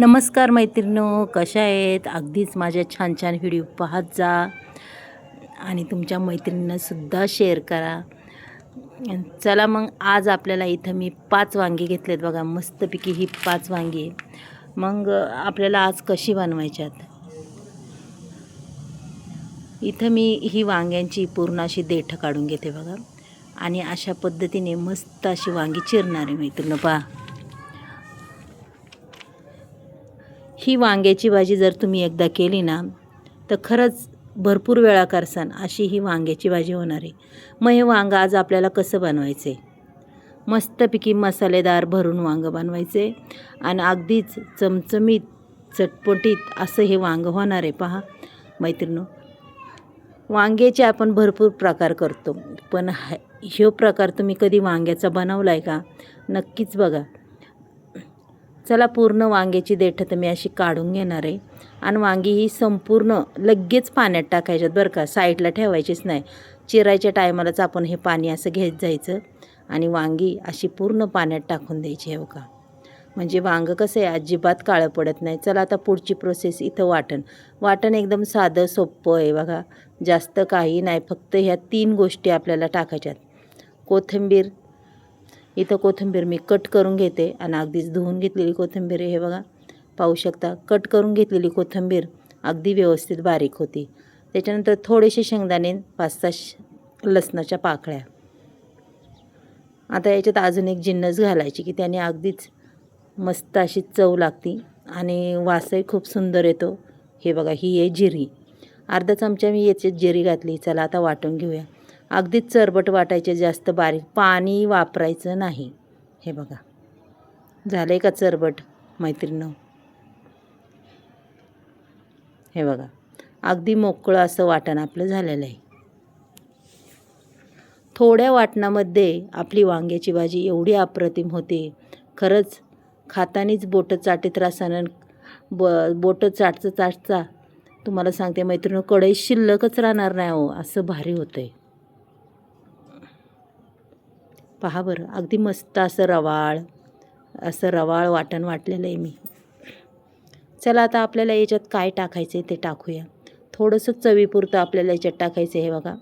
नमस्कार मैत्रिणींनो, कशा आहेत? अगदीच माझ्या छान छान व्हिडिओ पाहत जा आणि तुमच्या मैत्रिणींनासुद्धा शेअर करा. चला मग आज आपल्याला इथं मी 5 वांगी घेतलेत बघा, मस्तपैकी ही 5 वांगी. मग आपल्याला आज कशी बनवायच्यात. इथं मी ही वांग्यांची पूर्ण अशी देठं काढून घेते बघा आणि अशा पद्धतीने मस्त अशी वांगी चिरणार आहे मैत्रिणींनो. पहा, ही वांग्याची भाजी जर तुम्ही एकदा केली ना तर खरंच भरपूर वेळा करसान अशी ही वांग्याची भाजी होणार आहे. मग हे वांगं आज आपल्याला कसं बनवायचं आहे. मस्तपैकी मसालेदार भरून वांगं बनवायचे आणि अगदीच चमचमीत चटपटीत असं हे वांगं होणार आहे. पहा मैत्रिणींनो, वांग्याचे आपण भरपूर प्रकार करतो, पण ह्यो प्रकार तुम्ही कधी वांग्याचा बनवला आहे का? नक्कीच बघा. चला, पूर्ण वांग्याची देठं तर मी अशी काढून घेणार आहे आणि वांगी ही संपूर्ण लगेच पाण्यात टाकायच्यात बरं का, साईडला ठेवायचीच नाही. चिरायच्या टायमालाच आपण हे पाणी असं घेत जायचं आणि वांगी अशी पूर्ण पाण्यात टाकून द्यायची आहे का, म्हणजे वांगं कसं आहे अजिबात काळं पडत नाही. चला आता पुढची प्रोसेस. इथं वाटण एकदम साधं सोपं आहे बघा, जास्त काही नाही. फक्त ह्या 3 गोष्टी आपल्याला टाकायच्यात. कोथिंबीर, इथं कोथिंबीर मी कट करून घेते आणि अगदीच धुवून घेतलेली कोथिंबीर हे बघा, पाहू शकता. कट करून घेतलेली कोथिंबीर अगदी व्यवस्थित बारीक होती. त्याच्यानंतर थोडेसे शेंगदाणे, 5-6 लसणाच्या पाकळ्या. आता याच्यात अजून एक जिन्नस घालायची की त्याने अगदीच मस्त अशी चव लागती आणि वासही खूप सुंदर येतो. हे बघा, ही आहे जिरी. अर्धा चमचा मी याच्यात जिरी घातली. चला आता वाटून घेऊया. अगदीच चरबट वाटायचे, जास्त बारीक पाणी वापरायचं नाही. हे बघा, झालं आहे का चरबट मैत्रिणींनो. हे बघा, अगदी मोकळं असं वाटण आपलं झालेलं आहे. थोड्या वाटणामध्ये आपली वांग्याची भाजी एवढी अप्रतिम होते, खरंच खातानीच बोटं चाटीत राहसान. बोटं चाटता तुम्हाला सांगते मैत्रिणींनो, कढई शिल्लकच राहणार नाही हो, असं भारी होतं आहे. पहा बरं, अगदी मस्त असं रवाळ वाटण वाटलेलं आहे मी. चला आता आपल्याला याच्यात काय टाकायचं आहे ते टाकूया. थोडंसं चवीपुरतं आपल्याला याच्यात टाकायचं आहे. हे बघा,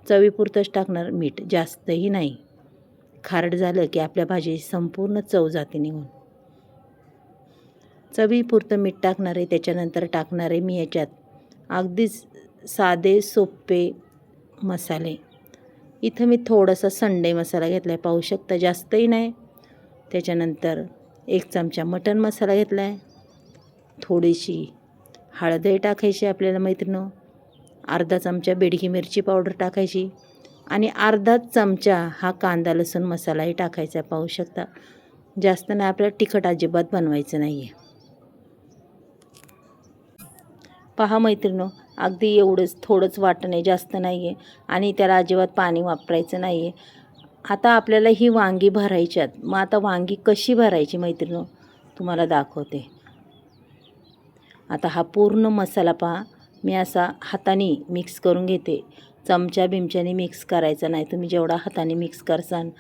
चवीपुरतंच टाकणार, मीठ जास्तही नाही. खारट झालं की आपल्या भाजीची संपूर्ण चव जाते निघून. चवीपुरतं मीठ टाकणार आहे. त्याच्यानंतर टाकणार आहे मी याच्यात अगदीच साधे सोपे मसाले. इथं मी थोडासा संडे मसाला घेतला आहे, पाहू शकता, जास्तही नाही. त्याच्यानंतर 1 चमचा मटण मसाला घेतला आहे. थोडीशी हळदही टाकायची आपल्याला मैत्रिणींनो. अर्धा चमचा बेडगी मिरची पावडर टाकायची आणि अर्धा चमचा हा कांदा लसूण मसालाही टाकायचा, पाहू शकता. जास्त नाही, आपल्याला तिखट अजिबात बनवायचं नाही आहे. पहा मैत्रिणींनो, अगदी एवढंच, थोडंच वाटण आहे, जास्त नाही आहे आणि त्याला अजिबात पाणी वापरायचं नाही आहे. आता आपल्याला ही वांगी भरायच्यात. मग आता वांगी कशी भरायची मैत्रिणींनो, तुम्हाला दाखवते. आता हा पूर्ण मसाला पहा, मी असा हाताने मिक्स करून घेते. चमच्याने मिक्स करायचा नाही. तुम्ही जेवढा हाताने मिक्स करसान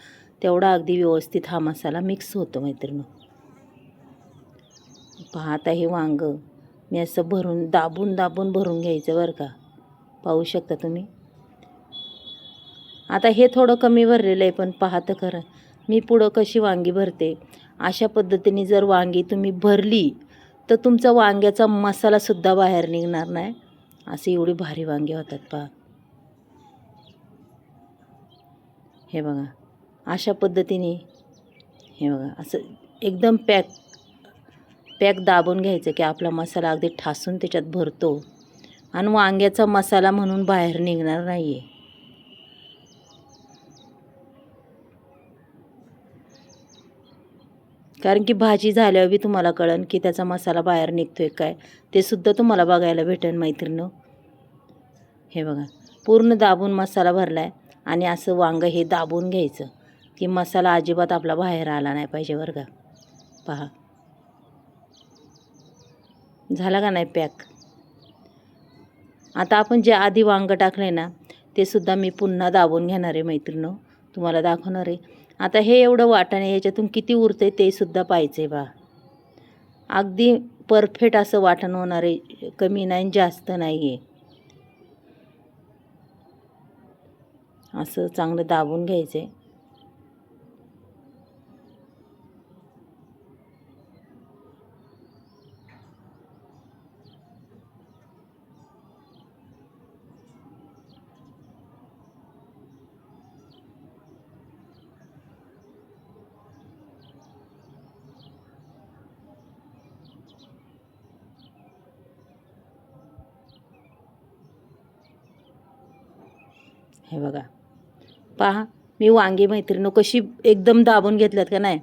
तेवढा अगदी व्यवस्थित हा मसाला मिक्स होतो मैत्रिणींनो. पहा, आता हे वांगं मी असं दाबून भरून घ्यायचं बरं का, पाहू शकता तुम्ही. आता हे थोडं कमी भरलेलं आहे, पण पहा तर खरं मी पुढं कशी वांगी भरते. अशा पद्धतीने जर वांगी तुम्ही भरली तर तुमचा वांग्याचा मसालासुद्धा बाहेर निघणार नाही. असे एवढी भारी वांगी होतात पहा. हे बघा, अशा पद्धतीने हे बघा, असं एकदम पॅक दाबून घ्यायचं की आपला मसाला अगदी ठासून त्याच्यात भरतो आणि वांग्याचा मसाला म्हणून बाहेर निघणार नाही आहे. कारण की भाजी झाल्यावर बी तुम्हाला कळन की त्याचा मसाला बाहेर निघतो आहे काय, ते सुद्धा तुम्हाला बघायला भेटेल मैत्रिणींनो. हे बघा, पूर्ण दाबून मसाला भरला आहे आणि असं वांगं हे दाबून घ्यायचं की मसाला अजिबात आपला बाहेर आला नाही पाहिजे बरं का. पहा, झाला का नाही पॅक. आता आपण जे आधी वांगं टाकले ना ते सुद्धा मी पुन्हा दाबून घेणार आहे मैत्रिणींनो, तुम्हाला दाखवणार आहे. आता हे एवढं वाटण आहे, ह्याच्यातून किती उरतं आहे ते सुद्धा पाहायचं आहे बा. अगदी परफेक्ट असं वाटण होणार आहे, कमी नाही जास्त नाही आहे. असं चांगलं दाबून घ्यायचं आहे. हे बघा, पहा मी वांगी मैत्रिणी कशी एकदम दाबून घेतल्यात का नाही.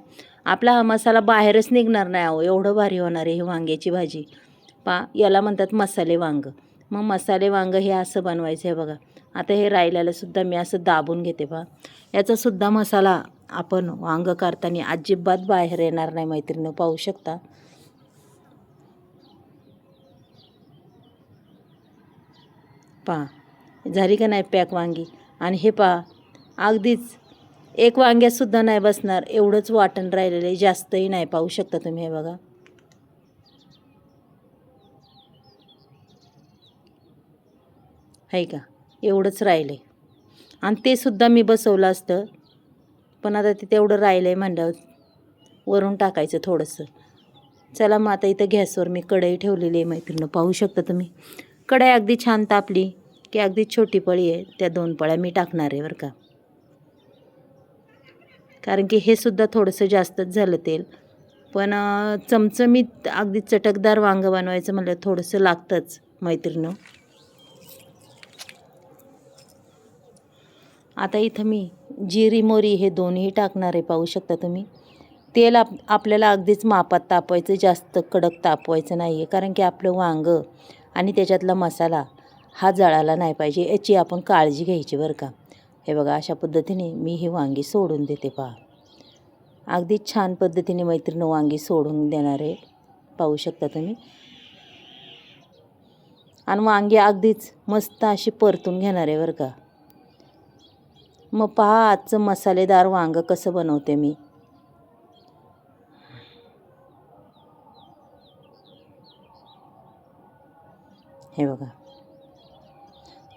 आपला हा मसाला बाहेरच निघणार नाही अहो, एवढं भारी होणार आहे ही वांग्याची भाजी. पहा याला म्हणतात मसाले वांग. मग मसाले वांग हे असं बनवायचं आहे बघा. आता हे राहिलेलं सुद्धा मी असं दाबून घेते. पहा याचासुद्धा मसाला आपण वांग करताना अजिबात बाहेर येणार नाही मैत्रिणी, पाहू शकता. पहा झाली का नाही पॅक वांगी. आणि हे पहा अगदीच एक वांग्यातसुद्धा नाही बसणार एवढंच वाटण राहिलेलं आहे, जास्तही नाही. पाहू शकता तुम्ही, हे बघा. आहे का, एवढंच राहिलं आहे. आणि ते सुद्धा मी बसवलं असतं, पण आता ते तेवढं राहिलं आहे म्हणल्यावर वरून टाकायचं थोडंसं. चला मग आता इथं गॅसवर मी कढई ठेवलेली आहे मैत्रिणी, पाहू शकता तुम्ही. कढई अगदी छान तापली की अगदी छोटी पळी आहे त्या 2 पळ्या मी टाकणार आहे बरं का. कारण की हे सुद्धा थोडंसं जास्तच झालं तेल. पण चमचमीत अगदी चटकदार वांगं बनवायचं म्हणलं थोडंसं लागतंच मैत्रिणी. आता इथं मी जिरी मोहरी हे दोन्ही टाकणार आहे, पाहू शकता तुम्ही. तेल आपल्याला अगदीच मापात तापवायचं, जास्त कडक तापवायचं नाही आहे. कारण की आपलं वांगं आणि त्याच्यातला मसाला हा जळाला नाही पाहिजे, याची आपण काळजी घ्यायची बरं का. हे बघा अशा पद्धतीने मी ही वांगी सोडून देते. पहा अगदी छान पद्धतीने मैत्रिणी वांगी सोडून देणार आहे, पाहू शकता तुम्ही. आणि वांगी अगदीच मस्त अशी परतून घेणार आहे बरं का. मग पहा आजचं मसालेदार वांगं कसं बनवते मी. हे बघा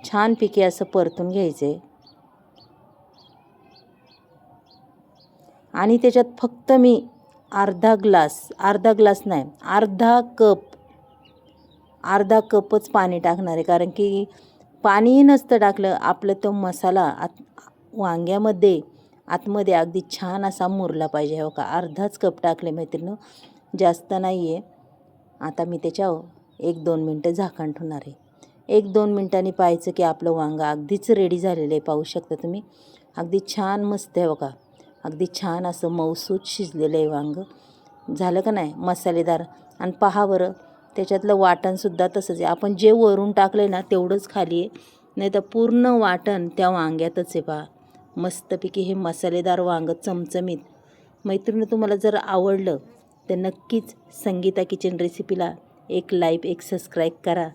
छानपैकी असं परतून घ्यायचं आहे. आणि त्याच्यात फक्त मी अर्धा ग्लास नाही, अर्धा कपच पाणी टाकणार आहे. कारण की पाणीही नसतं टाकलं आपलं तो मसाला वांग्यामध्ये आतमध्ये अगदी छान असा मुरला पाहिजे. हो का, अर्धाच कप टाकले मैत्रिणी, जास्त नाही आहे. आता मी त्याच्यावर 1-2 मिनटं झाकण ठेवणार आहे. 1-2 मिनटांनी पाहायचं की आपलं वांगं अगदीच रेडी झालेलं आहे, पाहू शकता तुम्ही. अगदी छान मस्त आहे बघा, अगदी छान असं मऊसूत शिजलेलं आहे वांगं. झालं का नाही मसालेदार. आणि पहा बरं त्याच्यातलं वाटणसुद्धा तसंच आहे. आपण जे वरून टाकलं आहे ना तेवढंच खाली आहे, नाही तर पूर्ण वाटण त्या वांग्यातच आहे. पहा मस्तपैकी हे मसालेदार वांगं चमचमीत. मैत्रिणी तुम्हाला जर आवडलं तर नक्कीच संगीता किचन रेसिपीला एक लाईक, एक सबस्क्राईब करा.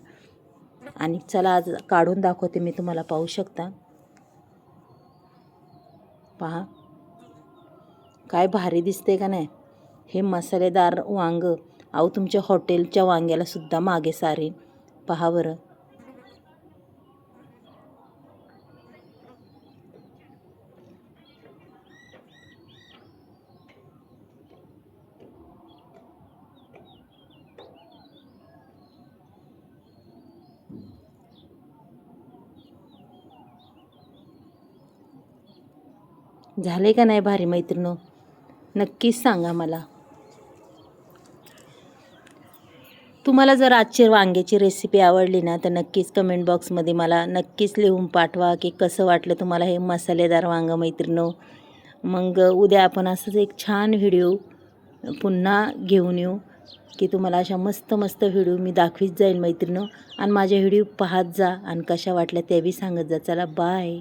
आणि चला आज काढून दाखवते मी तुम्हाला, पाहू शकता. पहा काय भारी दिसते का नाही हे मसालेदार वांगं. अहो तुमच्या हॉटेलच्या वांग्याला सुद्धा मागे सारेन. पहा बरं. झाले का नाही भारी मैत्रिणी, नक्कीच सांगा मला. तुम्हाला जर आजची वांग्याची रेसिपी आवडली ना तर नक्कीच कमेंट बॉक्समध्ये मला नक्कीच लिहून पाठवा की कसं वाटलं तुम्हाला हे मसालेदार वांगं मैत्रिणी. मग उद्या आपण असंच एक छान व्हिडिओ पुन्हा घेऊन येऊ की तुम्हाला अशा मस्त मस्त व्हिडिओ मी दाखवीत जाईल मैत्रिणी. आणि माझे व्हिडिओ पाहत जा आणि कशा वाटल्या ते बी सांगत जा. चला बाय.